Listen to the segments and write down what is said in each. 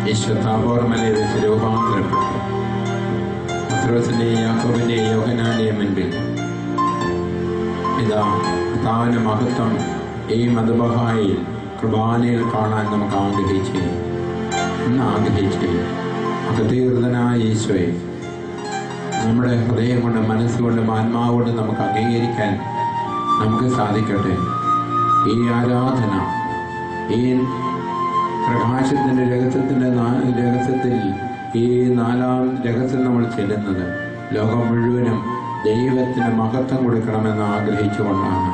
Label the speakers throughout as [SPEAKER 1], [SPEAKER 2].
[SPEAKER 1] ഈശോ താബോർ മലയിൽ വെച്ച് രൂപാന്തരപ്പെട്ടു. പത്രോസിന്റെയും യാക്കോബിന്റെയും യോഹന്നാന്റെയും മുൻപിൽ ഇതാ കർത്താവിന്റെ മഹത്വം ഈ മദബഹായിൽ കുർബാനയിൽ കാണാൻ നമുക്ക് ആഗ്രഹിച്ചു. അകതീർത്തനായ ഈശോയെ നമ്മുടെ ഹൃദയം കൊണ്ട്, മനസ്സുകൊണ്ടും ആത്മാവുകൊണ്ടും നമുക്ക് അംഗീകരിക്കാൻ നമുക്ക് സാധിക്കട്ടെ. ഈ ആരാധന, ഈ പ്രകാശത്തിൻ്റെ രഹസ്യത്തിൽ ഈ 4-ാം രഹസ്യം നമ്മൾ ചെല്ലുന്നത് ലോകം മുഴുവനും ദൈവത്തിന് മഹത്വം കൊടുക്കണമെന്ന് ആഗ്രഹിച്ചുകൊണ്ടാണ്.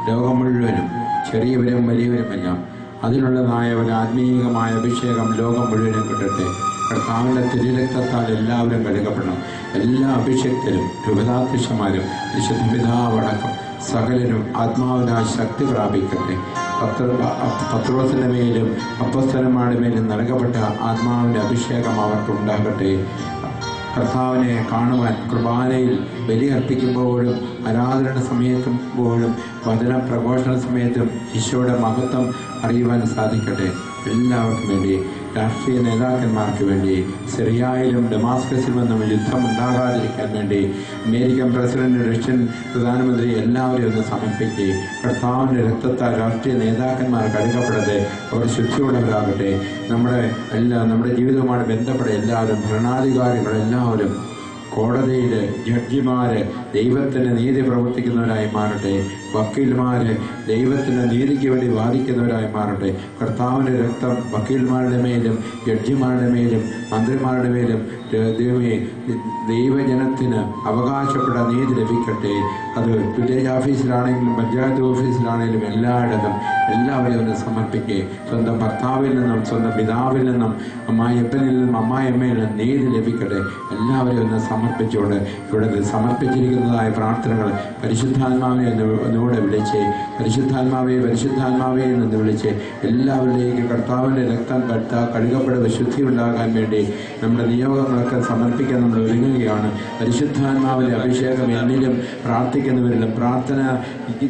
[SPEAKER 1] ലോകം മുഴുവനും, ചെറിയവരും വലിയവരുമെല്ലാം അതിനുള്ളതായ ഒരു ആത്മീയമായ അഭിഷേകം ലോകം മുഴുവനും കിട്ടട്ടെ. കർത്താവിൻ്റെ തിരുരക്തത്താൽ എല്ലാവരും കഴുകപ്പെടണം. എല്ലാ അഭിഷേകത്തിലും രൂപതാധ്യക്ഷന്മാരും വിശുദ്ധ പിതാവടക്കം സകലരും ആത്മാവിനാൽ ശക്തി പ്രാപിക്കട്ടെ. പത്രോസിന്റെ മേലും അപ്പോസ്തലന്മാരുടെ മേലും നൽകപ്പെട്ട ആത്മാവിൻ്റെ അഭിഷേകം അവർക്കുണ്ടാകട്ടെ. കർത്താവിനെ കാണുവാൻ കുർബാനയിൽ ബലിയർപ്പിക്കുമ്പോഴും ആരാധന സമയത്തുമ്പോഴും വചന പ്രഘോഷണ സമയത്തും ഈശോയുടെ മഹത്വം അറിയുവാൻ സാധിക്കട്ടെ. എല്ലാവർക്കും വേണ്ടി, രാഷ്ട്രീയ നേതാക്കന്മാർക്ക് വേണ്ടി, സിറിയയിലും ഡമാസ്കസിലും ഒന്നും യുദ്ധമുണ്ടാകാതിരിക്കാൻ വേണ്ടി അമേരിക്കൻ പ്രസിഡന്റ്, റഷ്യൻ പ്രധാനമന്ത്രി എല്ലാവരെയും ഒന്ന് സമർപ്പിച്ച് കർത്താവിൻ്റെ രക്തത്താൽ രാഷ്ട്രീയ നേതാക്കന്മാർ കഴുകപ്പെടട്ടെ. അവർ ശുദ്ധിയുള്ളവരാകട്ടെ. നമ്മുടെ ജീവിതവുമായി ബന്ധപ്പെട്ട എല്ലാവരും, ഭരണാധികാരികളെല്ലാവരും, കോടതിയിൽ ജഡ്ജിമാര് ദൈവത്തിന് നീതി പ്രവർത്തിക്കുന്നവരായി മാറട്ടെ. വക്കീൽമാര് ദൈവത്തിന് നീതിക്ക് വേണ്ടി വാദിക്കുന്നവരായി മാറട്ടെ. കർത്താവിൻ്റെ രക്തം വക്കീൽമാരുടെ മേലും ജഡ്ജിമാരുടെ മേലും മന്ത്രിമാരുടെ മേലും ദൈവജനത്തിന് അവകാശപ്പെട്ട നീതി ലഭിക്കട്ടെ. അത് വില്ലേജ് ഓഫീസിലാണെങ്കിലും പഞ്ചായത്ത് ഓഫീസിലാണെങ്കിലും എല്ലായിടത്തും എല്ലാവരെയും ഒന്ന് സമർപ്പിക്കേ. സ്വന്തം ഭർത്താവിൽ നിന്നും സ്വന്തം പിതാവിൽ നിന്നും അമ്മായിയപ്പനിൽ നിന്നും അമ്മായിയമ്മയിൽ നിന്നും നീതി ലഭിക്കട്ടെ. എല്ലാവരെയും ഒന്ന് സമർപ്പിച്ചുകൊണ്ട് ഇവിടെ സമർപ്പിച്ചിരിക്കുന്നതായ പ്രാർത്ഥനകൾ പരിശുദ്ധാത്മാവിനെ ഒന്നുകൂടെ വിളിച്ച്, പരിശുദ്ധാത്മാവെ എന്ന് വിളിച്ച് എല്ലാവരിലേക്കും കർത്താവിൻ്റെ രക്തം കഴുകപ്പെടുക ശുദ്ധി ഉണ്ടാകാൻ വേണ്ടി നമ്മുടെ നിയോഗങ്ങളൊക്കെ സമർപ്പിക്കാൻ നമ്മൾ ഒരുങ്ങുകയാണ്. പരിശുദ്ധാത്മാവിൻ്റെ അഭിഷേകം എന്നിലും പ്രാർത്ഥിക്കുന്നവരിലും പ്രാർത്ഥന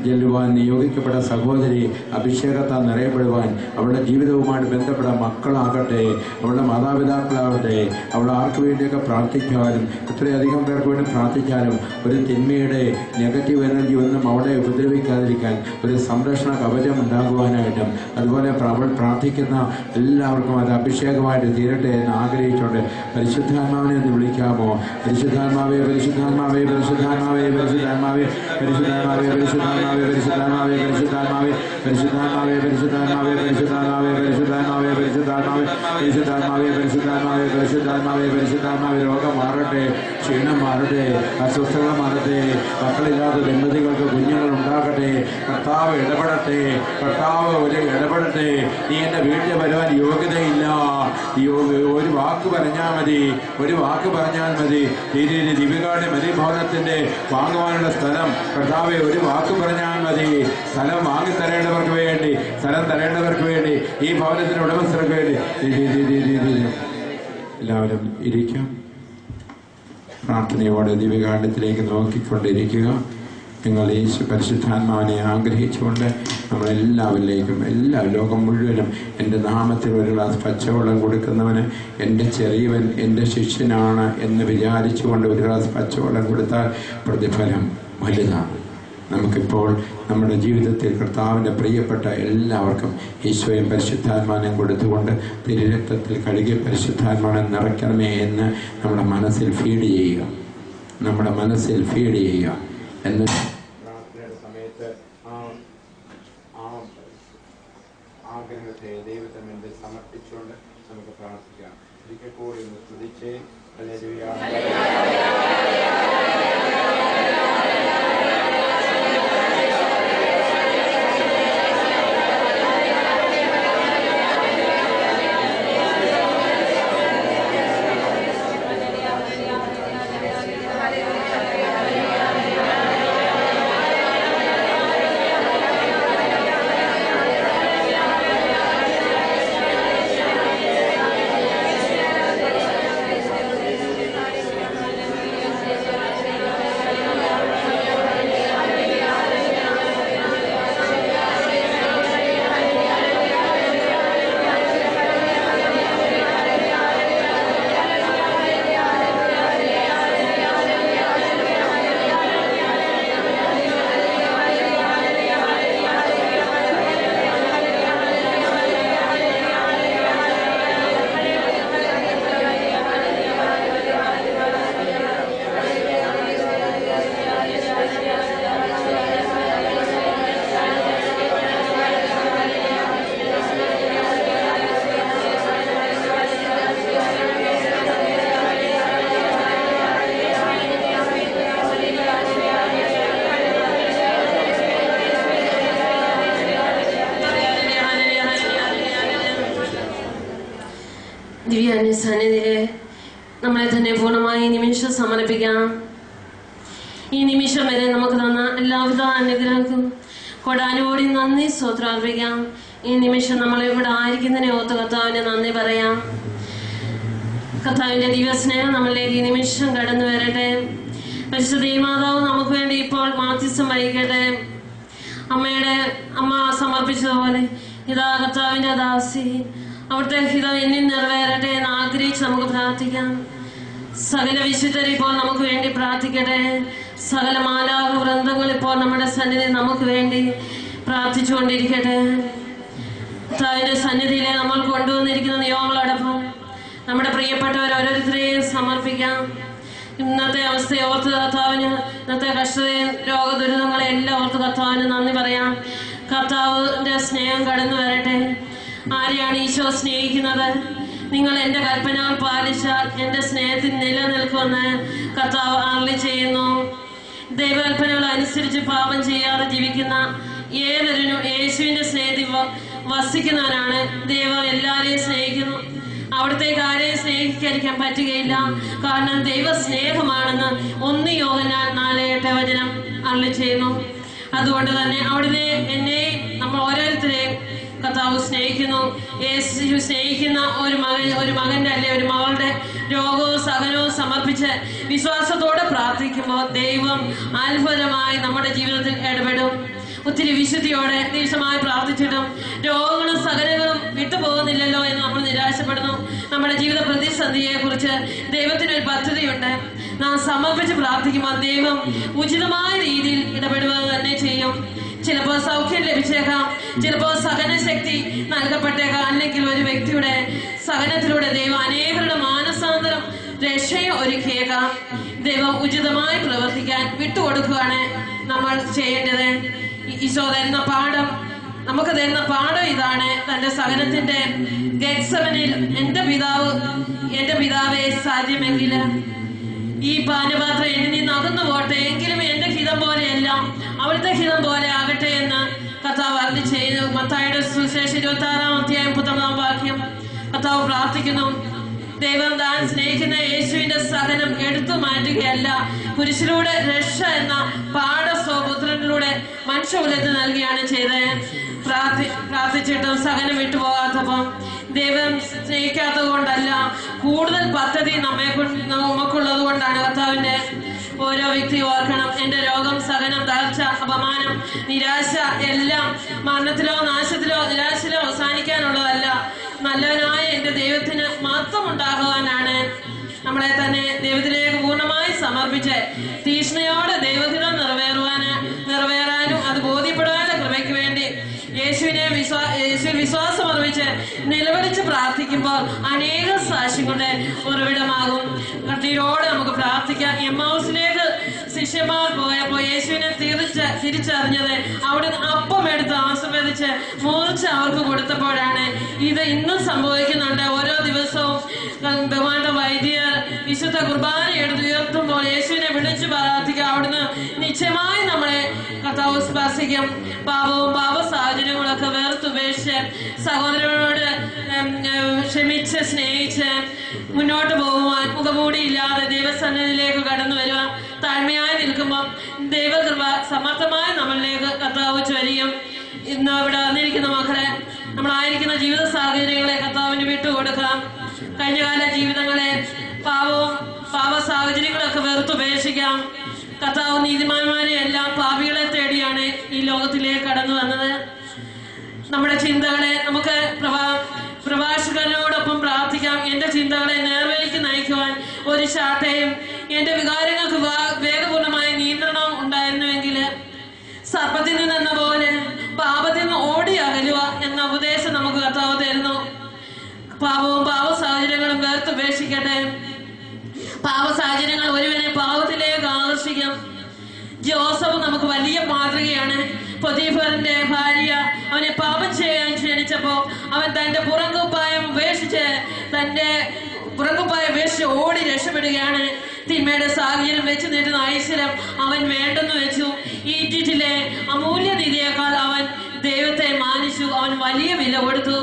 [SPEAKER 1] ചെല്ലുവാൻ നിയോഗിക്കപ്പെട്ട സഹോദരി അഭിഷേകത്താൽ നിറയപ്പെടുവാൻ അവളുടെ ജീവിതവുമായിട്ട് ബന്ധപ്പെട്ട മക്കളാകട്ടെ, അവളുടെ മാതാപിതാക്കളാകട്ടെ, അവൾ ആർക്ക് വേണ്ടിയൊക്കെ പ്രാർത്ഥിച്ചാലും, എത്രയധികം പേർക്ക് വേണ്ടി പ്രാർത്ഥിച്ചാലും ഒരു തിന്മയുടെ നെഗറ്റീവ് എനർജി ഒന്നും അവളെ ഉപദ്രവിക്കാതിരിക്കാൻ ഒരു സംരക്ഷണ കവചം ഉണ്ടാകുവാനായിട്ടും, അതുപോലെ അവൾ പ്രാർത്ഥിക്കുന്ന എല്ലാവർക്കും അത് അഭിഷേകമായിട്ട് തീരട്ടെ എന്ന് ആഗ്രഹിച്ചുകൊണ്ട് പരിശുദ്ധാത്മാവിനെ ഒന്ന് വിളിക്കാമോ? പരിശുദ്ധാത്മാവേ, പരിശുദ്ധാത്മാവേ, പരിശുദ്ധാത്മാവേ, പരിശുദ്ധാത്മാവേ, പരിശുദ്ധാത്മാവേ, പരിശുദ്ധാത്മാവേ, പരിശുദ്ധാത്മാവേ, പരിശുദ്ധാത്മാവേ, പരിശുദ്ധാത്മാവേ, പരിശുദ്ധാത്മാവേ, പരിശുദ്ധാത്മാവേ, പരിശുദ്ധാത്മാവേ, പരിശുദ്ധാത്മാവേ, പരിശുദ്ധാത്മാവേ, പരിശുദ്ധാത്മാവേ, പരിശുദ്ധാത്മാവേ, പരിശുദ്ധാത്മാവേ, രോഗം മാറട്ടെ, ക്ഷീണം മാറട്ടെ, അസ്വസ്ഥത മാറട്ടെ, മക്കളില്ലാത്ത ദമ്പതികൾക്ക് കുഞ്ഞുങ്ങൾ ഉണ്ടാകട്ടെ. കർത്താവ് ഇടപെടട്ടെ, കർത്താവ് ഇടപെടട്ടെ. നീ എൻ്റെ വീട്ടിൽ വരുവാൻ യോഗ്യതയില്ല, ഒരു വാക്ക് പറഞ്ഞാൽ മതി, ഒരു വാക്ക് പറഞ്ഞാൽ മതി. ദിവികാട് മരിഭവനത്തിൻ്റെ വാങ്ങുവാനുള്ള സ്ഥലം കർത്താവെ ഒരു വാക്ക് പറഞ്ഞാൽ മതി. സ്ഥലം വാങ്ങിത്തരേണ്ടവർക്ക് വേണ്ടി, സ്ഥലം തരേണ്ടവർക്ക് വേണ്ടി, ഈ ഭവനത്തിൻ്റെ ഉടമസ്ഥർക്ക് വേണ്ടി എല്ലാവരും ഇരിക്കാം. പ്രാർത്ഥനയോടെ ദിവ്യകാണ്ഡത്തിലേക്ക് നോക്കിക്കൊണ്ടിരിക്കുക. നിങ്ങൾ യേശു പരിശുദ്ധാത്മാവിനെ ആഗ്രഹിച്ചുകൊണ്ട് നമ്മളെല്ലാവരിലേക്കും, എല്ലാ ലോകം മുഴുവനും എൻ്റെ നാമത്തിൽ ഒരു ഗ്ലാസ് പച്ചവെള്ളം കൊടുക്കുന്നവന് എൻ്റെ ചെറിയവൻ എൻ്റെ ശിഷ്യനാണ് എന്ന് വിചാരിച്ചുകൊണ്ട് ഒരു ഗ്ലാസ് പച്ചവെള്ളം കൊടുത്താൽ പ്രതിഫലം വലുതാണ്. നമുക്കിപ്പോൾ നമ്മുടെ ജീവിതത്തിൽ കർത്താവിൻ്റെ പ്രിയപ്പെട്ട എല്ലാവർക്കും ഈശോയും പരിശുദ്ധാത്മാവിനെയും കൊടുത്തുകൊണ്ട് തിരുരക്തത്തിൽ കഴുകി പരിശുദ്ധാത്മാവിനെ നിറയ്ക്കണമേ എന്ന് നമ്മുടെ മനസ്സിൽ ഫീഡ് ചെയ്യുക, നമ്മുടെ മനസ്സിൽ ഫീഡ് ചെയ്യുക. എന്ന് പ്രാർത്ഥനയുടെ സമയത്ത് ആഗ്രഹത്തെ ദൈവത്തെ മുന്നിൽ സമർപ്പിച്ചുകൊണ്ട് നമുക്ക് പ്രാർത്ഥിക്കാം. ഒരിക്കൽ കൂടി ഒന്ന് സ്തുതിച്ച് ഹല്ലേലൂയ.
[SPEAKER 2] Hallelujah. ദിവ്യ സന്നിധിയിലെ നമ്മളെ തന്നെ പൂർണ്ണമായി നിമിഷം സമർപ്പിക്കാം. ഈ നിമിഷം വരെ നമുക്ക് തന്ന എല്ലാവിധ അനുഗ്രഹങ്ങൾക്കും കൊടാനുകൂടി നന്ദി സ്തോത്രാർപ്പിക്കാം. ഈ നിമിഷം നമ്മൾ ഇവിടെ ആയിരിക്കുന്നതിനെ ഓർത്ത് കർത്താവിന് നന്ദി പറയാം. കർത്താവിന്റെ ദിവസ്നേഹം നമ്മളിലേക്ക് ഈ നിമിഷം കടന്നു വരട്ടെ. പരിശുദ്ധ മാതാവ് നമുക്ക് വേണ്ടി ഇപ്പോൾ മാധ്യസ്ഥം വഹിക്കട്ടെ. അമ്മ സമർപ്പിച്ചതുപോലെ ഇതാ കർത്താവിന്റെ ദാസി, അവിടുത്തെ ഹിതം എന്നിൽ നിറവേറട്ടെ എന്ന് ആഗ്രഹിച്ച് നമുക്ക് പ്രാർത്ഥിക്കാം. സകല വിശുദ്ധർ ഇപ്പോൾ നമുക്ക് വേണ്ടി പ്രാർത്ഥിക്കട്ടെ. സകല മാലാഖ വൃന്ദങ്ങൾ ഇപ്പോൾ നമ്മുടെ സന്നിധി നമുക്ക് വേണ്ടി പ്രാർത്ഥിച്ചുകൊണ്ടിരിക്കട്ടെ. കർത്താവിന്റെ സന്നിധിയിലെ നമ്മൾ കൊണ്ടുവന്നിരിക്കുന്ന നിയമങ്ങളോടൊപ്പം നമ്മുടെ പ്രിയപ്പെട്ടവർ ഓരോരുത്തരെയും സമർപ്പിക്കാം. ഇന്നത്തെ അവസ്ഥയെ ഓർത്ത് കർത്താവിന്, ഇന്നത്തെ കഷ്ടതയും രോഗദുരിതങ്ങളെ എല്ലാം ഓർത്ത് കർത്താവിന് നന്ദി പറയാം. കർത്താവിന്റെ സ്നേഹം കടന്നു വരട്ടെ. ആരെയാണ് ഈശോ സ്നേഹിക്കുന്നത്? നിങ്ങൾ എന്റെ കൽപ്പനകൾ പാലിച്ചാൽ എന്റെ സ്നേഹത്തിൽ നിലനിൽക്കുമെന്ന് കർത്താവ് അരുളി ചെയ്യുന്നു. ദൈവകൽപ്പനകൾ അനുസരിച്ച് പാപം ചെയ്യാതെ ജീവിക്കുന്ന ഏതൊരു യേശുവിന്റെ സ്നേഹത്തിൽ വസിക്കുന്നവനാണ്. ദൈവം എല്ലാവരെയും സ്നേഹിക്കുന്നു. അവിടത്തേക്ക് ആരെയും സ്നേഹിക്കാതിരിക്കാൻ പറ്റുകയില്ല. കാരണം ദൈവ സ്നേഹമാണെന്ന് 1 യോഹന്നാൻ 4:8 വചനം അരുളി ചെയ്യുന്നു. അതുകൊണ്ട് തന്നെ അവിടുന്ന് എന്നെയും നമ്മൾ ഓരോരുത്തരെയും കർത്താവ് സ്നേഹിക്കുന്നു. യേശു സ്നേഹിക്കുന്ന ഒരു മകന്റെ അല്ലെ ഒരു മകളുടെ രോഗവും സഹനവും സമർപ്പിച്ച് വിശ്വാസത്തോടെ പ്രാർത്ഥിക്കുമ്പോൾ ദൈവം അത്ഭുതമായി നമ്മുടെ ജീവിതത്തിൽ ഇടപെടും. ഒത്തിരി വിശുദ്ധിയോടെ നിമിഷമായി പ്രാർത്ഥിച്ചിട്ടും രോഗങ്ങളും സഹനങ്ങളും വിട്ടുപോകുന്നില്ലല്ലോ എന്ന് നമ്മൾ നിരാശപ്പെടുന്നു. നമ്മുടെ ജീവിത പ്രതിസന്ധിയെ കുറിച്ച് ദൈവത്തിനൊരു പദ്ധതിയുണ്ട്. നാം സമർപ്പിച്ച് പ്രാർത്ഥിക്കുമ്പോൾ ദൈവം ഉചിതമായ രീതിയിൽ ഇടപെടുക തന്നെ ചെയ്യും. ചിലപ്പോൾ സൗഖ്യം ലഭിച്ചേക്കാം, ചിലപ്പോൾ സഹനശക്തി നൽകപ്പെട്ടേക്കാം, അല്ലെങ്കിൽ ഒരു വ്യക്തിയുടെ സഹനത്തിലൂടെ ദൈവം അനേകരുടെ മാനസാന്തരം രക്ഷയും ഒരുക്കിയേക്കാം. ദൈവം ഉചിതമായി പ്രവർത്തിക്കാൻ വിട്ടുകൊടുക്കുകയാണ് നമ്മൾ ചെയ്യേണ്ടത്. ഈശോ തരുന്ന പാഠം, നമുക്ക് തരുന്ന പാഠം ഇതാണ്. തന്റെ സഹനത്തിന്റെ ഗെത്സമനിൽ എന്റെ പിതാവേ സാധ്യമെങ്കിൽ ഈ പാനപാത്രം എന്നിൽ നിന്ന് അകന്നു പോട്ടെ, എങ്കിലും എന്റെ ഹിതം പോലെയല്ല അവിടുത്തെ ഹിതം പോലെ ആകട്ടെ എന്ന് കർത്താവ് അരുളി ചെയ്തു. മത്തായിയുടെ സുവിശേഷം 26-ാം അധ്യായം 19-ാം വാക്യം കർത്താവ് പ്രാർത്ഥിക്കുന്നു. ദൈവം താൻ സ്നേഹിക്കുന്ന യേശുവിന്റെ സഹനം എടുത്തു മാറ്റുകയല്ല, കുരിശിലൂടെ രക്ഷ എന്ന പാഠസ്വപുത്രനിലൂടെ മനുഷ്യകുലത്തിന് നൽകുകയാണ് ചെയ്തത്. പ്രാർത്ഥിച്ചിട്ടും സഹനം വിട്ടുപോകാത്തപ്പം ദൈവം സ്നേഹിക്കാത്തത് കൊണ്ടല്ല, കൂടുതൽ പദ്ധതി നമുക്കുള്ളത് കൊണ്ടാണ്. കർത്താവിന്റെ ഓരോ വ്യക്തി ഓർക്കണം, എന്റെ രോഗം, സഹനം, തളർച്ച, അപമാനം, നിരാശ എല്ലാം മരണത്തിലോ നാശത്തിലോ നിരാശയിലോ അവസാനിക്കാനുള്ളതല്ല, നല്ലവനായ എന്റെ ദൈവത്തിന് മാത്രം ഉണ്ടാകുവാനാണ്. നമ്മളെ തന്നെ ദൈവത്തിലേക്ക് പൂർണ്ണമായി സമർപ്പിച്ച് തീഷ്ണയോടെ ദൈവത്തിനും നിറവേറാനും അത് ബോധ്യപ്പെടാനും കൃപയ്ക്ക് വേണ്ടി യേശുവിൽ വിശ്വാസം അർപ്പിച്ച് നിലവിളിച്ച് പ്രാർത്ഥിക്കുമ്പോൾ അനേക സാക്ഷ്യങ്ങളുടെ ഉറവിടമാകും. കർത്താവിനോട് നമുക്ക് പ്രാർത്ഥിക്കാം. എമ്മൗസിലേക്ക് ശിഷ്യന്മാർ പോയപ്പോൾ യേശുവിനെ തിരിച്ചറിഞ്ഞത് അവിടുന്ന് അപ്പം എടുത്ത് ആസ്വദിച്ച് മൂർച്ച അവർക്ക് കൊടുത്തപ്പോഴാണ്. ഇത് ഇന്നും സംഭവിക്കുന്നുണ്ട്. ഓരോ ദിവസവും ബഹുമാന വൈദ്യർ വിശുദ്ധ കുർബാന ഉയർത്തുമ്പോൾ യേശുവിനെ വിളിച്ചു പ്രാർത്ഥിക്കുക. അവിടുന്ന് നിശ്ചയമായി നമ്മളെ കർത്താവ് സ്പർശിക്കും. പാപവും പാപ സാഹചര്യങ്ങളൊക്കെ വേർത്തുപേക്ഷിച്ച് സഹോദരനോട് ക്ഷമിച്ച് സ്നേഹിച്ച് മുന്നോട്ട് പോകുവാൻ മുഖമൂടിയില്ലാതെ ദൈവസന്നിധിയിലേക്ക് കടന്നു വരുവാൻ താഴ്മയായി നിൽക്കുമ്പോൾ ദൈവകൃപ സമർത്ഥമായി നമ്മളിലേക്ക് കർത്താവ് ചൊരിയും. ഇന്ന് ഇവിടെ വന്നിരിക്കുന്ന മക്കളെ, നമ്മളായിരിക്കുന്ന ജീവിത സാഹചര്യങ്ങളെ കർത്താവിന് വിട്ടുകൊടുക്കാം. കഴിഞ്ഞകാല ജീവിതങ്ങളെ പാപ സാഹചര്യങ്ങളൊക്കെ വെറുത്തുപേക്ഷിക്കാം. കർത്താവ് നീതിമാന്മാരെ എല്ലാം പാപികളെ തേടിയാണ് ഈ ലോകത്തിലേക്ക് കടന്നു വന്നത്. നമ്മുടെ ചിന്തകളെ നമുക്ക് പ്രഭാഷകനോടൊപ്പം പ്രാർത്ഥിക്കാം. എന്റെ ചിന്തകളെ നേർവഴിക്ക് നയിക്കുവാൻ ഒരു ശാഠയും എന്റെ വികാരങ്ങൾക്ക് വേഗപൂർണമായ നിയന്ത്രണം ഉണ്ടായിരുന്നുവെങ്കിൽ സർപ്പത്തിൽ നിന്നെന്ന പോലെ പാപത്തിൽ നിന്ന് ഓടി അകലുക എന്ന ഉപദേശം നമുക്ക് കർത്താവ് തരുന്നു. പാപവും പാപ സാഹചര്യങ്ങളും വേർത്തുപേക്ഷിക്കട്ടെ. പാപ സാഹചര്യങ്ങൾ ഒരുവനെ പാപത്തിലേക്ക് ആകർഷിക്കും. ജോസഫ് നമുക്ക് വലിയ മാതൃകയാണ്. പൊതീഫറിന്റെ ഭാര്യ അവനെ പാപം ചെയ്യാൻ ക്ഷണിച്ചപ്പോ അവൻ തന്റെ പുറംകുപ്പായം ഉപേക്ഷിച്ച് ഓടി രക്ഷപ്പെടുകയാണ്. തിന്മയുടെ സാഹചര്യം വെച്ച് നീട്ടുന്ന ഐശ്വര്യം അവൻ വേണ്ടെന്ന് വെച്ചു. ഈജിപ്തിലെ അമൂല്യ നിധിയേക്കാൾ അവൻ ദൈവത്തെ മാനിച്ചു. അവൻ വലിയ വില കൊടുത്തു.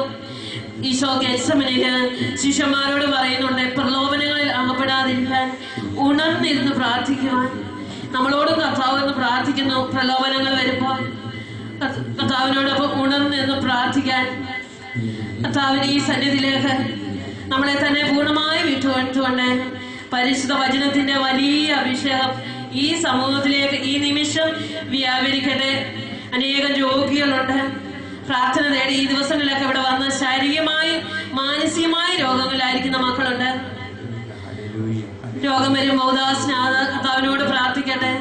[SPEAKER 2] ഈശോ ഗെത്സമനില് ശിഷ്യന്മാരോട് പറയുന്നുണ്ട്, പ്രലോഭനങ്ങളിൽ അകപ്പെടാതിരിക്കാൻ ഉണർന്നിരുന്ന് പ്രാർത്ഥിക്കുവാൻ. നമ്മളോടും കർത്താവ് എന്ന് പ്രാർത്ഥിക്കുന്നു. പ്രലോഭനങ്ങൾ വരുമ്പോൾ കർത്താവിനോടൊപ്പം ഉണർന്നിരുന്ന് പ്രാർത്ഥിക്കാൻ, കർത്താവിന് ഈ സന്നിധിയിലേക്ക് നമ്മളെ തന്നെ പൂർണ്ണമായി വിട്ടുകൊണ്ടുകൊണ്ട് പരിശുദ്ധ വചനത്തിന്റെ വലിയ അഭിഷേകം ഈ സമൂഹത്തിലേക്ക് ഈ നിമിഷം വ്യാപരിക്കട്ടെ. അനേകം രോഗികളുണ്ട്, പ്രാർത്ഥന തേടി ഈ ദിവസങ്ങളിലൊക്കെ ഇവിടെ വന്ന് ശാരീരികമായും മാനസികമായ രോഗങ്ങളിലായിരിക്കുന്ന മക്കളുണ്ട്. രോഗം വരുമ്പോൾ കർത്താവിനോട് പ്രാർത്ഥിക്കട്ടെ.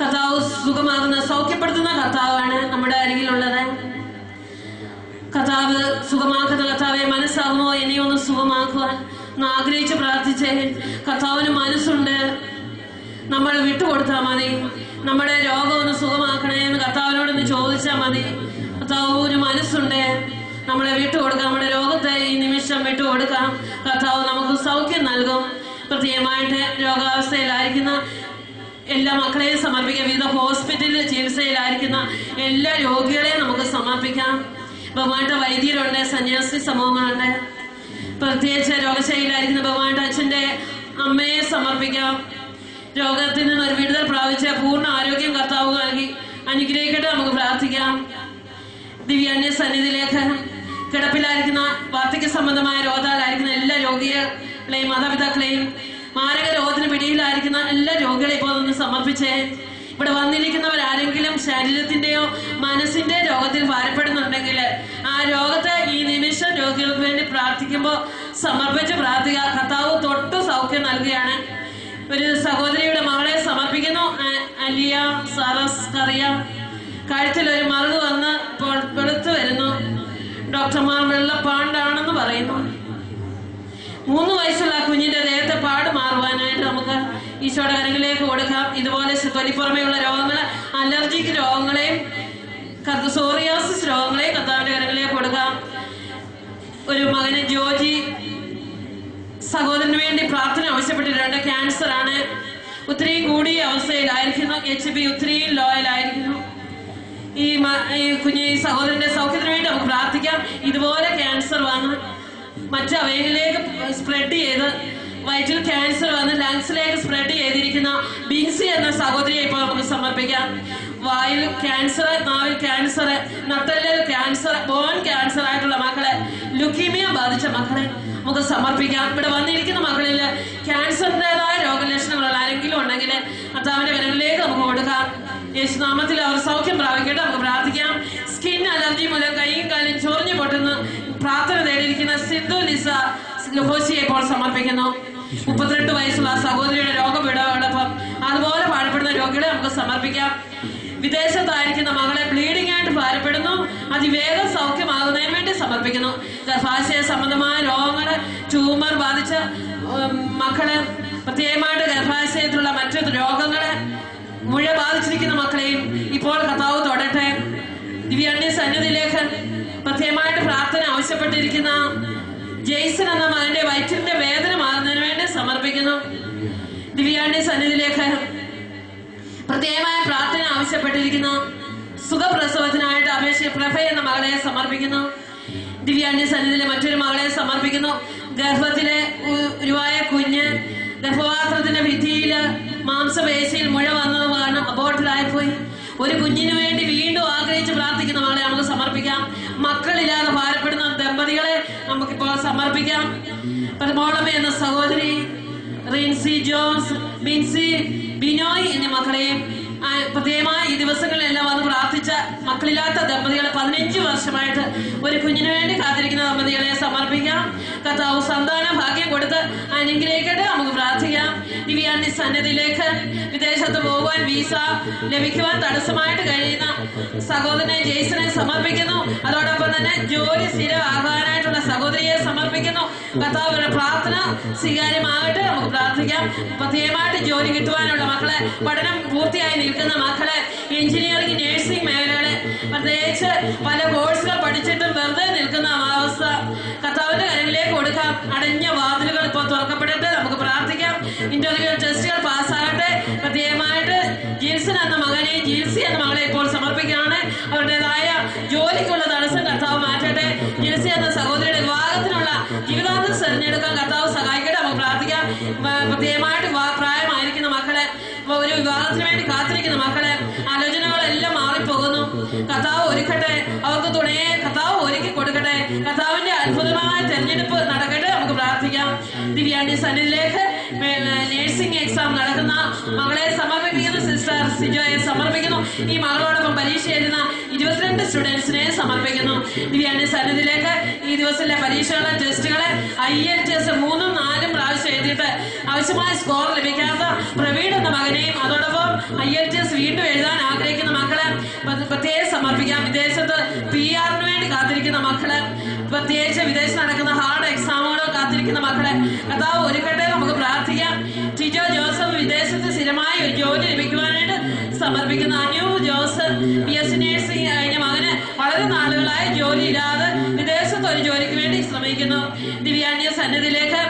[SPEAKER 2] കർത്താവ് സുഖമാകുന്ന സൗഖ്യപ്പെടുത്തുന്ന കർത്താവാണ് നമ്മുടെ അരികിലുള്ളത്. കർത്താവ് സുഖമാക്കുന്ന കർത്താവെ, മനസ്സാകുമോ എന്നെ ഒന്ന് സുഖമാക്കുവാൻ ആഗ്രഹിച്ച് പ്രാർത്ഥിച്ചേ. കർത്താവിന് മനസ്സുണ്ട്, നമ്മൾ വിട്ടുകൊടുത്താൽ മതി. നമ്മുടെ രോഗം ഒന്ന് സുഖമാക്കണേ എന്ന് കർത്താവിനോടൊന്ന് ചോദിച്ചാൽ മതി. കർത്താവിന് മനസ്സുണ്ട്, നമ്മളെ വിട്ടുകൊടുക്കാം. നമ്മുടെ രോഗത്തെ ഈ നിമിഷം വിട്ടുകൊടുക്കാം. കർത്താവ് നമുക്ക് സൗഖ്യം നൽകും. പ്രത്യേകമായിട്ട് രോഗാവസ്ഥയിലായിരിക്കുന്ന എല്ലാ മക്കളെയും സമർപ്പിക്കാം. വിവിധ ഹോസ്പിറ്റലിൽ ചികിത്സയിലായിരിക്കുന്ന എല്ലാ രോഗികളെയും നമുക്ക് സമർപ്പിക്കാം. ബഹുമാനപ്പെട്ട വൈദ്യരുണ്ട്, സന്യാസി സമൂഹങ്ങളുണ്ട്. പ്രത്യേകിച്ച് രോഗശൈലിയിലായിരിക്കുന്ന ബഹുമാനപ്പെട്ട അച്ഛന്റെ അമ്മയെ സമർപ്പിക്കാം. രോഗത്തിൽ നിന്ന് ഒരു വിടുതൽ പ്രാപിച്ച പൂർണ്ണ ആരോഗ്യം കർത്താവ് നൽകി അനുഗ്രഹിക്കട്ടെ. നമുക്ക് പ്രാർത്ഥിക്കാം. ദിവ്യാന്യ സന്നിധിയിലേക്ക് കിടപ്പിലായിരിക്കുന്ന വാർദ്ധക്യ സംബന്ധമായ രോഗത്താലായിരിക്കുന്ന എല്ലാ രോഗികളെയും മാതാപിതാക്കളെയും, മാരക രോഗത്തിന് പിടിയിലായിരിക്കുന്ന എല്ലാ രോഗികളെയും ഇപ്പോൾ ഒന്ന് സമർപ്പിച്ചേ. ഇവിടെ വന്നിരിക്കുന്നവരാരെങ്കിലും ശരീരത്തിന്റെയോ മനസ്സിന്റെ രോഗത്തിൽ ഭാരപ്പെടുന്നുണ്ടെങ്കിൽ ആ രോഗത്തെ ഈ നിമിഷം രോഗികൾക്ക് വേണ്ടി പ്രാർത്ഥിക്കുമ്പോൾ സമർപ്പിച്ച് പ്രാർത്ഥിക്കുക. കർത്താവ് തൊട്ട് സൗഖ്യം നൽകുകയാണ്. ഒരു സഹോദരിയുടെ മകളെ സമർപ്പിക്കുന്നു, അലിയ സാറസ് കറിയ. കഴുത്തിൽ ഒരു മറുക് വന്ന് വെളുത്തു വരുന്നു. ഡോക്ടർമാർ വെള്ളപ്പാണ്ടാണെന്ന് പറയുന്നു. 3 വയസ്സുള്ള കുഞ്ഞിന്റെ ദേഹത്തെ പാട് മാറുവാനായിട്ട് നമുക്ക് ഈശോയുടെ കരങ്ങളിലേക്ക് കൊടുക്കാം. ഇതുപോലെ തൊലിപ്പുറമെയുള്ള രോഗങ്ങള്, അലർജിക് രോഗങ്ങളെയും സോറിയാസിസ് രോഗങ്ങളെയും കർത്താവിന്റെ കരങ്ങളിലേക്ക് കൊടുക്കാം. ഒരു മകന് ജോജി സഹോദരന് വേണ്ടി പ്രാർത്ഥന ആവശ്യപ്പെട്ടിട്ടുണ്ട്. ക്യാൻസർ ആണ്, ഒത്തിരി കൂടിയ അവസ്ഥയിലായിരിക്കുന്നു. HB ഒത്തിരി ലോയിലായിരിക്കുന്നു. ഈ കുഞ്ഞ് ഈ സഹോദരന്റെ സൗഖ്യത്തിന് വേണ്ടി നമുക്ക് പ്രാർത്ഥിക്കാം. ഇതുപോലെ ക്യാൻസർ വന്ന് മറ്റു അവയവങ്ങളിലേക്ക് സ്പ്രെഡ് ചെയ്ത് വയറ്റിൽ ക്യാൻസർ വന്ന് ലങ്സിലേക്ക് സ്പ്രെഡ് ചെയ്തിരിക്കുന്ന ബിൻസി എന്ന സഹോദരിയെ ഇപ്പോൾ നമുക്ക് സമർപ്പിക്കാം. വായിൽ ക്യാൻസർ, നാവിൽ ക്യാൻസർ, നട്ടലിൽ ക്യാൻസർ, ബോൺ ക്യാൻസർ ആയിട്ടുള്ള മക്കളെ, ലുക്കീമിയ ബാധിച്ച മക്കളെ നമുക്ക് സമർപ്പിക്കാം. ഇവിടെ വന്നിരിക്കുന്ന മക്കളിൽ ക്യാൻസറിൻ്റെതായ രോഗലക്ഷണങ്ങളുള്ള ആരെങ്കിലും ഉണ്ടെങ്കിൽ കർത്താവിന്റെ കരങ്ങളിലേക്ക് നമുക്ക് കൊടുക്കാം. യേശുനാമത്തിൽ അവർ സൗഖ്യം പ്രാപിക്കട്ടെ. നമുക്ക് പ്രാർത്ഥിക്കാം. സ്കിൻ അലർജി മൂലം കൈയും കാലും ചൊറിഞ്ഞു പൊട്ടുന്നു പ്രാർത്ഥന തേടിയിരിക്കുന്ന സിന്ധു ലിസ ലുഹോസിയെ ഇപ്പോൾ സമർപ്പിക്കുന്നു. 38 വയസ്സുള്ള സഹോദരിയുടെ രോഗപീഠയോടൊപ്പം അതുപോലെ പാടുപെടുന്ന രോഗികളെ നമുക്ക് സമർപ്പിക്കാം. വിദേശത്തായിരിക്കുന്ന മകളെ ബ്ലീഡിംഗ് ആയിട്ട് ഭാരപ്പെടുന്നു, അതിവേഗം സൗഖ്യമാകുന്നതിന് വേണ്ടി സമർപ്പിക്കുന്നു. ഗർഭാശയ സംബന്ധമായ രോഗങ്ങള്, ട്യൂമർ ബാധിച്ച മക്കള്, പ്രത്യേകമായിട്ട് ഗർഭാശയത്തിലുള്ള മറ്റു രോഗങ്ങള്, മുഴ ബാധിച്ചിരിക്കുന്ന മക്കളെയും ഇപ്പോൾ കർത്താവ് തൊടട്ടെ. ദിവ്യാന്യ സന്നിധിയിലേക്ക് പ്രത്യേകമായിട്ട് പ്രാർത്ഥന ആവശ്യപ്പെട്ടിരിക്കുന്ന ജെയ്സൺ എന്ന മകന്റെ വയറ്റിന്റെ വേദന മാറുന്നതിന് വേണ്ടി സമർപ്പിക്കുന്നു. ദിവ്യാന്യ സന്നിധിയിലേക്ക് പ്രത്യേകമായ പ്രാർത്ഥന ആവശ്യപ്പെട്ടിരിക്കുന്ന സുഖപ്രസവത്തിനായിട്ട് അപേക്ഷിച്ച് പ്രഭ എന്ന മകളെ സമർപ്പിക്കുന്നു. ദിവ്യാന്യ സന്നിധിയിലെ മറ്റൊരു മകളെ സമർപ്പിക്കുന്നു. ഗർഭത്തിലെ ഉരുവായ കുഞ്ഞ് ഗർഭപാത്രത്തിന്റെ ഭിത്തിയില് മാംസപേശിയിൽ മുഴ വന്നത് കാരണം അബോർട്ടിലായിപ്പോയി. ഒരു കുഞ്ഞിനു വേണ്ടി വീണ്ടും ആഗ്രഹിച്ച് പ്രാർത്ഥിക്കുന്ന മകളെ നമുക്ക് സമർപ്പിക്കാം. മക്കളില്ലാതെ ഭാരപ്പെടുന്ന ദമ്പതികളെ നമുക്കിപ്പോൾ സമർപ്പിക്കാം. പരമോളമ എന്ന സഹോദരി, റിൻസി ജോൺസ്, ബിൻസി, ബിനോയ് എന്നീ മക്കളെയും പ്രത്യേകമായി ഈ ദിവസങ്ങളിലെല്ലാം വന്ന് പ്രാർത്ഥിച്ച മക്കളില്ലാത്ത ദമ്പതികളെ, 15 വർഷമായിട്ട് ഒരു കുഞ്ഞിനു വേണ്ടി കാത്തിരിക്കുന്ന ദമ്പതികളെ സമർപ്പിക്കാം. കർത്താവ് സന്താന ഭാഗ്യം കൊടുത്ത് അനുഗ്രഹിക്കട്ടെ. നമുക്ക് പ്രാർത്ഥിക്കാം. ദിവ്യാന്യ സന്നിധിയിലേക്ക് വിദേശത്ത് പോകുവാൻ വിസ ലഭിക്കുവാൻ തടസ്സമായിട്ട് കഴിയുന്ന സഹോദരനെ ജെയ്സനെ സമർപ്പിക്കുന്നു. അതോടൊപ്പം തന്നെ ജോലി സ്ഥിരമാകാനായിട്ടുള്ള സഹോദരിയെ സമർപ്പിക്കുന്നു. കർത്താവിന്റെ പ്രാർത്ഥന സ്വീകാര്യമാകട്ടെ. നമുക്ക് പ്രാർത്ഥിക്കാം. പ്രത്യേകമായിട്ട് ജോലി കിട്ടുവാനുള്ള മക്കളെ, പഠനം പൂർത്തിയായി നിൽക്കുന്ന മക്കളെ, എഞ്ചിനീയറിംഗ്, നഴ്സിംഗ് മേഖലകളെ, പ്രത്യേകിച്ച് പല കോഴ്സുകൾ പഠിച്ചിട്ടും വെറുതെ നിൽക്കുന്ന അവസ്ഥ കർത്താവിന്റെ കരങ്ങളിലേക്ക് കൊടുക്കാം. അടഞ്ഞ വാതിലുകൾ ഇപ്പോൾ തുറക്കപ്പെടട്ടെ. നമുക്ക് പ്രാർത്ഥിക്കാം. ഇന്റർവ്യൂ ടെസ്റ്റുകൾ പാസ്സാകട്ടെ. പ്രത്യേകമായിട്ട് ജിൽസൺ എന്ന മകനെ, ജിൽസി എന്ന മകളെ ഇപ്പോൾ സമർപ്പിക്കുകയാണ്. അവരുടേതായ ജോലിക്കുള്ള തടസ്സം കർത്താവ് മാറ്റട്ടെ. ജിൽസി എന്ന പ്രത്യേകമായിട്ട് പ്രായമായിരിക്കുന്ന മക്കളെ, ഒരു വിവാഹത്തിന് വേണ്ടി കാത്തിരിക്കുന്ന മക്കളെ, ആലോചനകളെല്ലാം മാറിപ്പോകുന്നു. കർത്താവ് ഒരുക്കട്ടെ, അവർക്ക് തുണയെ കർത്താവ് ഒരുക്കി കൊടുക്കട്ടെ. കർത്താവിന്റെ അത്ഭുതമായ തെരഞ്ഞെടുപ്പ് നടക്കട്ടെ. നമുക്ക് പ്രാർത്ഥിക്കാം. ദിവ്യാന്റെ സന്നിധിയിലേക്ക് നേഴ്സിംഗ് എക്സാം നടക്കുന്ന മകളെ സമർപ്പിക്കുന്ന സിസ്റ്റർ സിജോയെ സമർപ്പിക്കുന്നു. ഈ മകളോടൊപ്പം പരീക്ഷ എഴുതുന്ന 22 സ്റ്റുഡൻസിനെ സമർപ്പിക്കുന്നു. ദിവ്യാന്റെ സന്നിധിയിലേക്ക് ഈ ദിവസത്തിലെ പരീക്ഷകളെ, ടെസ്റ്റുകളെ, IELTS 3, 4 പ്രാവശ്യം എഴുതിയിട്ട് ആവശ്യമായ സ്കോർ ലഭിക്കാത്ത പ്രവീൺ എന്ന മകനെയും അതോടൊപ്പം IELTS വീണ്ടും എഴുതാൻ ആഗ്രഹിക്കുന്ന മക്കളെ പ്രത്യേകം സമർപ്പിക്കാം. വിദേശത്ത് PR-ന് വേണ്ടി കാത്തിരിക്കുന്ന മക്കളെ, പ്രത്യേകിച്ച് വിദേശത്ത് നടക്കുന്ന ഹാർഡ് എക്സാമുകൾ കാത്തിരിക്കുന്ന മക്കളെ കർത്താവ് ഒരുക്കട്ടെ. നമുക്ക് പ്രാർത്ഥിക്കാം. ടിജോ ജോസഫ് വിദേശത്ത് സ്ഥിരമായി ഒരു ജോലി ലഭിക്കുവാനായിട്ട് സമർപ്പിക്കുന്ന. അനു ജോസഫ് PSC നേഴ്സിംഗ് കഴിഞ്ഞ മകന് വളരെ നാളുകളായി ജോലി ഇല്ലാതെ വിദേശത്ത് ഒരു ജോലിക്ക് വേണ്ടി ശ്രമിക്കുന്നു. ദിവ്യാന്യ സന്നിധിയിലേക്ക്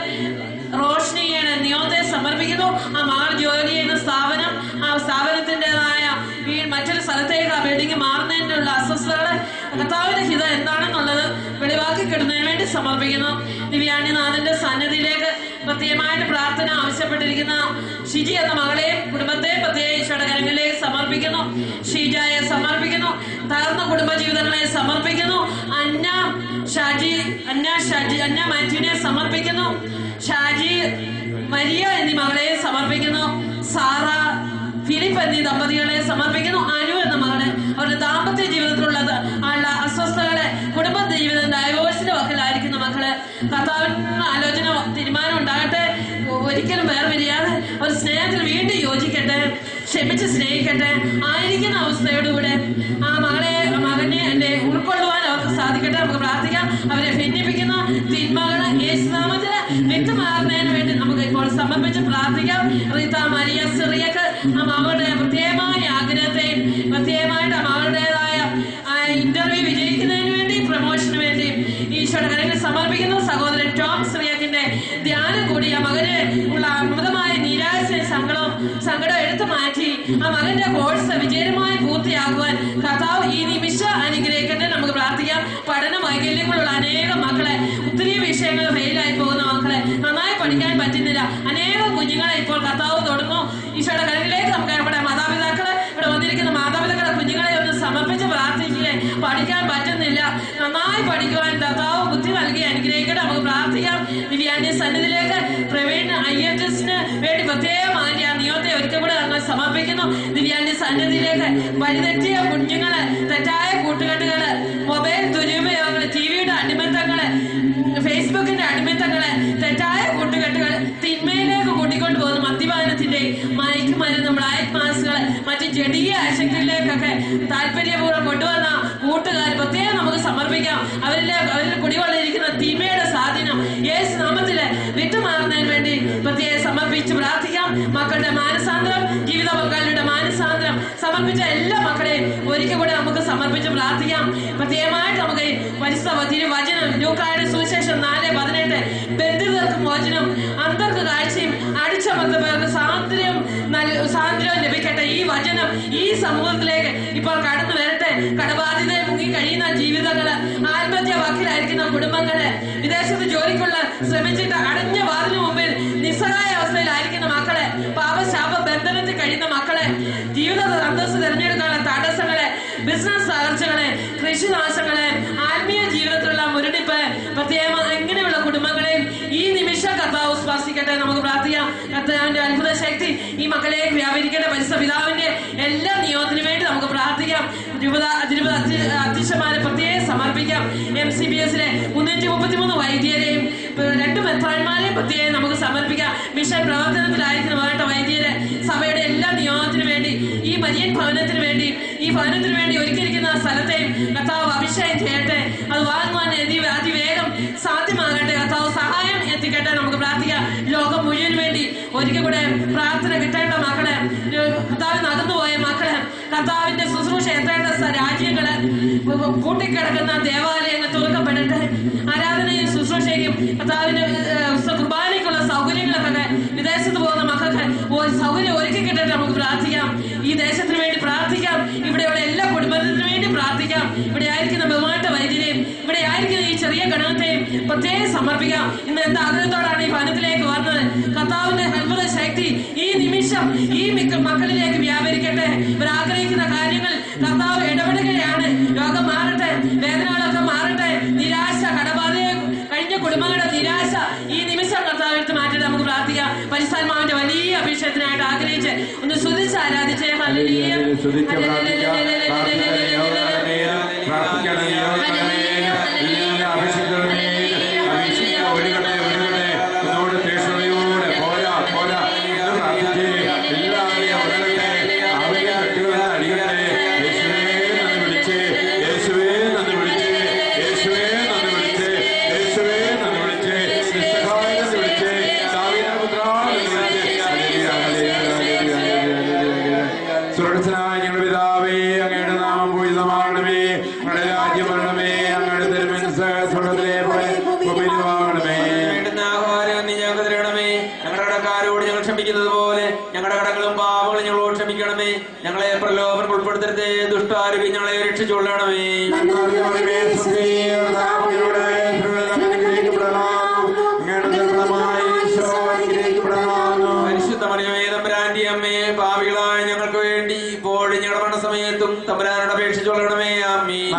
[SPEAKER 2] റോഷ്നിയുടെ നിയോഗത്തെ സമർപ്പിക്കുന്നു. ആ മകൾ ജോലി ചെയ്യുന്ന സ്ഥാപനം, ആ സ്ഥാപനത്തിൻ്റെതായ മറ്റൊരു സ്ഥലത്തേക്ക് ആ ബിൽഡിംഗ് മാറുന്നതിനുള്ള അസ്വസ്ഥതകളെ കർത്താവിന്റെ ഹിതം എന്താണെന്നുള്ളത് വെളിവാക്കി കിട്ടുന്നതിന് വേണ്ടി സമർപ്പിക്കുന്നു. ദിവ്യാന്യനാഥന്റെ സന്നിധിയിലേക്ക് പ്രത്യേകമായിട്ട് പ്രാർത്ഥന ആവശ്യപ്പെട്ടിരിക്കുന്ന ഷിജി എന്ന മകളെയും കുടുംബത്തെയും പ്രത്യേക ഈശോയുടെ കരങ്ങളിലേക്ക് സമർപ്പിക്കുന്നു. ഷീജയെ സമർപ്പിക്കുന്നു. തകർന്ന കുടുംബജീവിതങ്ങളെ സമർപ്പിക്കുന്നു. അന്ന മാത്യുവിനെ സമർപ്പിക്കുന്നു. ഷാജി മരിയ എന്നീ മകളെ സമർപ്പിക്കുന്നു. സാറ ഫിലിപ്പ് എന്നീ ദമ്പതികളെ സമർപ്പിക്കുന്നു. അനു എന്ന മകളെ അവരുടെ ദാമ്പത്യ ജീവിതത്തിലുള്ള അസ്വസ്ഥതകളെ, കുടുംബ ജീവിതം ഡൈവോഴ്സിന്റെ വക്കിലായിരിക്കുന്ന മക്കളെ കർത്താവിന് ആലോചന തീരുമാനം ഉണ്ടാകട്ടെ. ഒരിക്കലും വേർപിരിയാതെ ഒരു സ്നേഹത്തിൽ വീണ്ടും യോജിക്കട്ടെ, ക്ഷമിച്ച് സ്നേഹിക്കട്ടെ. ആയിരിക്കുന്ന അവസ്ഥയോടുകൂടെ ആ മകനെ എന്നെ ഉൾക്കൊള്ളുവാൻ അവർക്ക് സാധിക്കട്ടെ. നമുക്ക് പ്രാർത്ഥിക്കാം. അവരെ ഭിന്നിപ്പിക്കുന്ന തിന്മകളെ യേശുനാമത്തില് വ്യക്തമാകുന്നതിന് വേണ്ടി നമുക്ക് ഇപ്പോൾ സമർപ്പിച്ച് പ്രാർത്ഥിക്കാം. റീത്ത മരിയ സിറിയക്ക് ആ മകളുടെ പ്രത്യേകമായ ആഗ്രഹത്തെയും പ്രത്യേകമായിട്ട് ആ മകളുടേതായ ഇന്റർവ്യൂ വിജയിക്കുന്നതിന് വേണ്ടി, പ്രൊമോഷന് വേണ്ടി ഈശോയുടെ കരങ്ങളിൽ സമർപ്പിക്കുന്നു. സഹോദരൻ ടോം സിറിയക്കിന്റെ ധ്യാനം കൂടി ആ മകന് ഉള്ള അമൃതമായ നിരാശയും സങ്കടം എടുത്തു മാറ്റി ആ മകന്റെ കോഴ്സ് വിജയകരമായി പൂർത്തിയാക്കുവാൻ കർത്താവ് ഈ നിമിഷം അനുഗ്രഹിക്കട്ടെ. നമുക്ക് പ്രാർത്ഥിക്കാം. പഠന വൈകല്യങ്ങളുള്ള അനേകം മക്കളെ, ഒത്തിരി വിഷയങ്ങൾ ഫെയിലായി പോകുന്ന മക്കളെ, നന്നായി പഠിക്കാൻ പറ്റുന്നില്ല അനേകം കുഞ്ഞുങ്ങളെ ഇപ്പോൾ കർത്താവ് തൊടുന്നു. ഈശോയുടെ കരങ്ങളിലേക്ക് നമുക്ക് നമ്മുടെ മാതാപിതാക്കളെ, ഇവിടെ വന്നിരിക്കുന്ന മാതാപിതാക്കളെ കുഞ്ഞുങ്ങളെ ഒന്ന് സമർപ്പിച്ച് പ്രാർത്ഥിക്കുകയെ. പഠിക്കാൻ പറ്റുന്നില്ല, നന്നായി പഠിക്കുവാൻ കർത്താവ് ബുദ്ധി നൽകി അനുഗ്രഹിക്കട്ടെ. നമുക്ക് പ്രാർത്ഥിക്കാം. ദിവ്യാന്റെ സന്നിധിയിലേക്ക് പ്രവീൺ IELTS-ന് വേണ്ടി പ്രത്യേകമായ നിയോഗത്തെ ഒരിക്കൽ കൂടെ ഞങ്ങൾ സമർപ്പിക്കുന്നു. ദിവ്യാന്റെ സന്നിധിയിലേക്ക് വഴിതെറ്റിയ കുഞ്ഞുങ്ങള്, തെറ്റായ കൂട്ടുകെട്ടുകള്, മൊബൈൽ ദുരുപയോഗങ്ങള്, TV-യുടെ അടിമത്തങ്ങള്, ഫേസ്ബുക്കിന്റെ അടിമത്തങ്ങള്, തെറ്റായ കൂട്ടുകെട്ടുകൾ, തിന്മയിലേക്ക് കൂട്ടിക്കൊണ്ടു പോകുന്ന മദ്യപാനത്തിന്റെ, മയക്കുമരുന്ന്, ബ്ലാക്ക് മാസുകള്, മറ്റ് ജഡീയ ആശക്തികളിലേക്കൊക്കെ താല്പര്യപൂർവ്വം കൊണ്ടുവന്ന കൂട്ടുകാർ പ്രത്യേകം നമുക്ക് സമർപ്പിക്കാം. അവരിൽ കുടികൊള്ളിരിക്കുന്ന തിന്മയുടെ സ്വാധീനം യേശു നാമത്തില് വിട്ടുമാറുന്നതിന് വേണ്ടി പ്രത്യേകം സമർപ്പിച്ച് പ്രാർത്ഥിക്കാം. മക്കളുടെ മാനസാന്തരം, ജീവിത പങ്കാളിയുടെ മാനസാന്തരം സമർപ്പിച്ച എല്ലാ മക്കളെയും ഒരിക്കൽ കൂടെ നമുക്ക് സമർപ്പിച്ച് പ്രാർത്ഥിക്കാം. പ്രത്യേകമായിട്ട് നമുക്ക് പരിസ്ഥിതി തിരുവചനം ലൂക്കായുടെ സുവിശേഷം 4:18 ബന്ധിതർക്ക് മോചനം, അന്തർക്ക് കാഴ്ചയും, അടിച്ചമർത്തവർക്ക് സ്വാതന്ത്ര്യവും ലഭിക്കട്ടെ. ഈ വചനം ഈ സമൂഹത്തിലേക്ക് ഇപ്പോൾ കടന്നു വരട്ടെ. കടബാധിതയെ മുങ്ങി കഴിയുന്ന ജീവിതങ്ങള്, ആത്മഹത്യ വാക്കിലായിരിക്കുന്ന കുടുംബങ്ങള്, വിദേശത്ത് ജോലിക്കുള്ള ശ്രമിച്ചിട്ട് അടഞ്ഞ വാതിന് മുമ്പിൽ നിസ്സഹായ അവസ്ഥയിലായിരിക്കുന്ന മക്കളെ, പാപശാപ ബന്ധനത്തിൽ കഴിയുന്ന മക്കളെ, ജീവിത അന്തസ്സ് തിരഞ്ഞെടുക്കാനുള്ള തടസ്സങ്ങളെ, ബിസിനസ് തകർച്ചകളെ, കൃഷിനാശങ്ങളെ, ആത്മീയ ജീവിതത്തിലുള്ള മുരടിപ്പ്, പ്രത്യേകം ഇങ്ങനെയുള്ള കുടുംബങ്ങളെയും ഈ നിമിഷം കർത്താവ് സ്പർശിക്കട്ടെ. നമുക്ക് പ്രാർത്ഥിക്കാം. കർത്താവിന്റെ അത്ഭുത ശക്തി ഈ മക്കളെയും വ്യാപരിക്കട്ടെ. പരിശുദ്ധ പിതാവിന്റെ എല്ലാ നിയോഗത്തിനു വേണ്ടി നമുക്ക് പ്രാർത്ഥിക്കാം. അധ്യക്ഷന്മാരെ പ്രത്യേകം സമർപ്പിക്കാം. MCBS-ലെ 333 വൈദ്യരെയും 2 മെത്രാന്മാരെയും പ്രത്യേകം നമുക്ക് സമർപ്പിക്കാം. മിഷൻ പ്രവർത്തനത്തിലായിരിക്കുന്ന വേണ്ട വൈദ്യരെ, സഭയുടെ എല്ലാ നിയോഗത്തിനു വേണ്ടി, ഈ മരിയൻ ഭവനത്തിന് വേണ്ടി, ഈ ഭവനത്തിന് വേണ്ടി ഒരുക്കിയിരിക്കുന്ന സ്ഥലത്തെയും കർത്താവ് അഭിഷേകം ചെയ്യട്ടെ. അത് വാങ്ങുവാൻ അതിവേഗം സാധ്യമാകട്ടെ. കർത്താവ് സഹായം എത്തിക്കട്ടെ. നമുക്ക് പ്രാർത്ഥിക്കാം. ലോകം മുഴുവൻ വേണ്ടി ഒരിക്കൽ കൂടെ പ്രാർത്ഥന കിട്ടേണ്ട മക്കളെ, കർത്താവിന് അകന്നുപോയ മക്കളെ, കർത്താവിന്റെ ശുശ്രൂഷ എത്തേണ്ട രാജ്യങ്ങള്, കൂട്ടിക്കിടക്കുന്ന ദേവാലയങ്ങൾ തുറക്കപ്പെടട്ടെ. ആരാധനയും ശുശ്രൂഷയും കർത്താവിന്റെ കുർബാനയ്ക്കുള്ള സൗകര്യങ്ങളൊക്കെ വിദേശത്ത് പോകുന്ന മക്കൾക്ക് സൗകര്യം ഒരുക്കി കിട്ടട്ടെ. നമുക്ക് പ്രാർത്ഥിക്കാം. ഈ ദേശത്തിന് വേണ്ടി പ്രാർത്ഥിക്കാം. ഇവിടെയുള്ള എല്ലാ കുടുംബത്തിനു വേണ്ടി പ്രാർത്ഥിക്കാം. ഇവിടെ ആയിരിക്കുന്ന ബഹുമാനപ്പെട്ട വൈദ്യരെയും, ഇവിടെ ആയിരിക്കുന്ന ഈ ചെറിയ ഗണത്തെയും പ്രത്യേകം സമർപ്പിക്കാം. ഇന്ന് എന്ത് ആഗ്രഹത്തോടാണ് ഈ ഭവനത്തിലേക്ക് വന്നത്? കർത്താവിന്റെ അത്ഭുത ശക്തി ഈ നിമിഷം ഈ മക്കളിലേക്ക് വ്യാപരിക്കട്ടെ. ഇവർ ആഗ്രഹിക്കുന്ന കാര്യങ്ങൾ കർത്താവ് ഇടപെടുകയാണ്. രോഗം മാറട്ടെ, വേദനകളൊക്കെ മാറട്ടെ, നിരാശ, കടബാധയെ കഴിഞ്ഞ കുടുംബങ്ങളുടെ നിരാശ ഈ നിമിഷം കർത്താവ് എടുത്ത് മാറ്റിട്ട് നമുക്ക് പ്രാർത്ഥിക്കാം. പരിശുദ്ധാത്മാവിന്റെ വലിയ അഭിഷേകത്തിനായിട്ട് ആഗ്രഹിച്ച് ഒന്ന് സ്തുതിച്ച് ആരാധിച്ചേ.
[SPEAKER 3] ഞങ്ങളുടെ കടങ്ങളും പാപങ്ങളും ഞങ്ങളോട് ക്ഷമിക്കണമേ. ഞങ്ങളെ പ്രലോഭനം ഉൾപ്പെടുത്തരുതേ, ദുഷ്ടാരോഗ്യം ഞങ്ങളെ രക്ഷിച്ചുകൊള്ളണമേ. പരിശുദ്ധ മറിയമേ തമ്പുരാന്റെ അമ്മേ, പാപികളായ ഞങ്ങൾക്ക് വേണ്ടി ഇപ്പോഴും ഞങ്ങളുടെ മരണസമയത്തും തമ്പുരാനോട് അപേക്ഷിച്ചുകൊള്ളണമേ. ആമീൻ.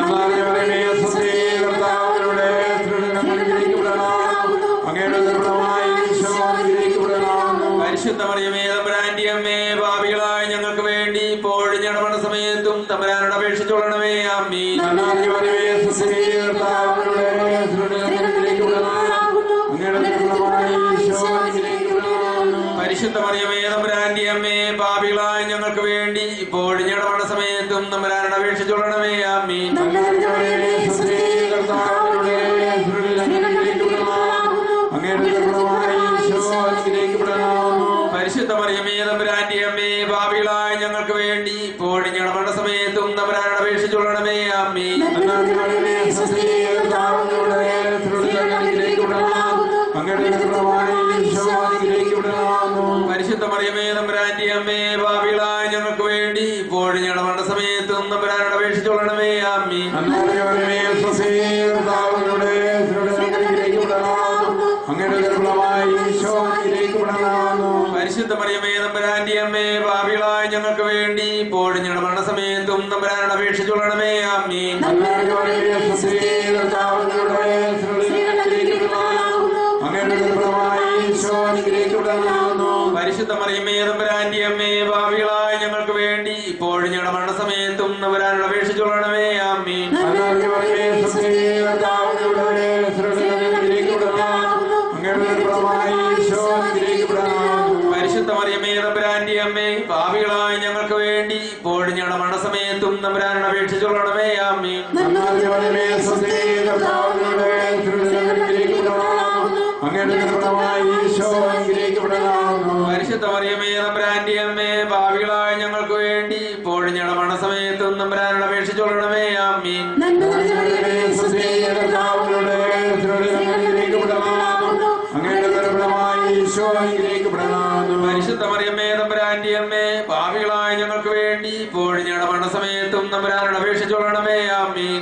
[SPEAKER 3] പരിശുദ്ധ മറിയമേ തമ്പുരാന്റെ അമ്മേ, പാപികളായ ഞങ്ങൾക്ക് വേണ്ടി ഇപ്പോഴും ഞങ്ങളുടെ മരണസമയത്തും തമ്പുരാനോട് അപേക്ഷിച്ചുകൊള്ളണമേ. ആമീൻ. പരിശുദ്ധ മറിയമേ തമ്പുരാന്റെ അമ്മേ, പാപികളായ ഞങ്ങൾക്ക് വേണ്ടി ഇപ്പോഴും ഞങ്ങളുടെ മരണസമയത്തും തമ്പുരാനോട് അപേക്ഷിച്ചുകൊള്ളണമേ. ആമീൻ. പരിശുദ്ധ മറിയമേ തമ്പുരാന്റെ അമ്മേ, പാപികളായ ഞങ്ങൾക്ക് വേണ്ടി ഇപ്പോഴും ഞങ്ങളുടെ മരണസമയത്തും തമ്പുരാനോട് അപേക്ഷിച്ചുകൊള്ളണമേ. ആമീൻ. പരിശുദ്ധ മറിയമേ തമ്പുരാന്റെ അമ്മേ, പാപികളായ ഞങ്ങൾക്ക് വേണ്ടി ഇപ്പോഴും ഞങ്ങളുടെ മരണസമയത്തും തമ്പുരാനോട് അപേക്ഷിച്ചുകൊള്ളണമേ. ആമീൻ. പരിശുദ്ധ മറിയമേ തമ്പുരാന്റെ അമ്മേ, പാപികളായ ഞങ്ങൾക്ക് വേണ്ടി ഇപ്പോഴും ഞങ്ങളുടെ മരണസമയത്തും തമ്പുരാനോട് അപേക്ഷിച്ചുകൊള്ളണമേ. ആമീൻ. പരിശുദ്ധ മറിയമേ തമ്പുരാന്റെ അമ്മേ, പാപികളായ ഞങ്ങൾക്ക് വേണ്ടി ഇപ്പോഴും ഞങ്ങളുടെ മരണസമയത്തും തമ്പുരാനോട് അപേക്ഷിച്ചുകൊള്ളണമേ. ആമീൻ. പരിശുദ്ധ മറിയമേ തമ്പുരാന്റെ അമ്മേ, പാപികളായ ഞങ്ങൾക്ക് വേണ്ടി ഇപ്പോഴും ഞങ്ങളുടെ മരണസമയത്തും തമ്പുരാനോട് അപേക്ഷിച്ചുകൊള്ളണമേ. ആമീൻ. പരിശുദ്ധ മറിയമേ തമ്പുരാന്റെ അമ്മേ, പാപികളായ ഞങ്ങൾക്ക് വേണ്ടി ഇപ്പോഴും ഞങ്ങളുടെ മരണസമയത്തും തമ്പുരാനോട് അപേക്ഷിച്ചുകൊള്ളണമേ. ആമീൻ. പരിശുദ്ധ മറിയമേ തമ്പുരാന്റെ അമ്മേ, പാപികളായ ഞങ്ങൾക്ക് വേണ്ടി ഇപ്പോഴും ഞങ്ങളുടെ മരണസമയത്തും തമ്പുരാനോട് അപേക്ഷിച്ചുകൊള്ളണമേ. ആമീൻ.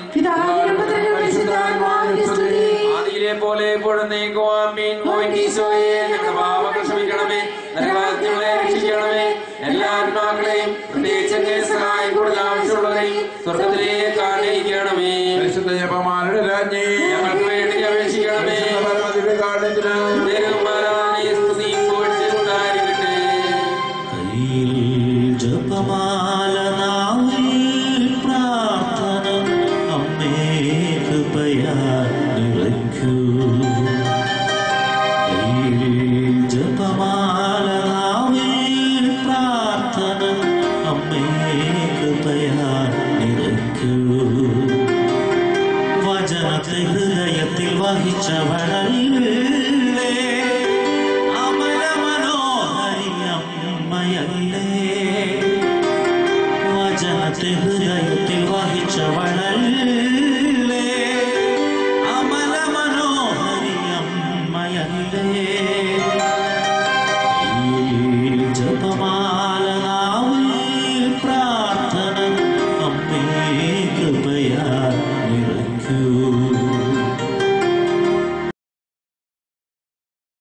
[SPEAKER 3] ആദിയിലെ പോലെ ഇപ്പോഴും നീക്കും. ആമീൻ. ഈശോയെ ഞങ്ങളുടെ പാപങ്ങൾ ക്ഷമിക്കണമേ, നരകാഗ്നികളെ രക്ഷിക്കണമേ. എല്ലാ ആത്മാക്കളെയും പ്രത്യേകിച്ച് സഹായം കൂടുതൽ ആവശ്യമുള്ളവരെയും സ്വർഗത്തിലേക്ക് ആനയിക്കണമേ.
[SPEAKER 1] പരിശുദ്ധ ജപമാലയുടെ രാജ്ഞി
[SPEAKER 3] ഞങ്ങൾക്ക് വേണ്ടി അപേക്ഷിക്കണമേ.
[SPEAKER 4] ജപമാല നാവിൽ പ്രാർത്ഥന അമ്മേ കൃപയാൽ നിറയ്ക്കൂ. ജപമാല നാവിൽ പ്രാർത്ഥന അമ്മേ കൃപയാൽ നിറയ്ക്കൂ. വചനത്തെ ഹൃദയത്തിൽ വഹിച്ചവളല്ലേ, അമല മനോഹരി അമ്മയല്ലേ. വചനത്തെ ഹൃദയത്തിൽ വഹിച്ചവള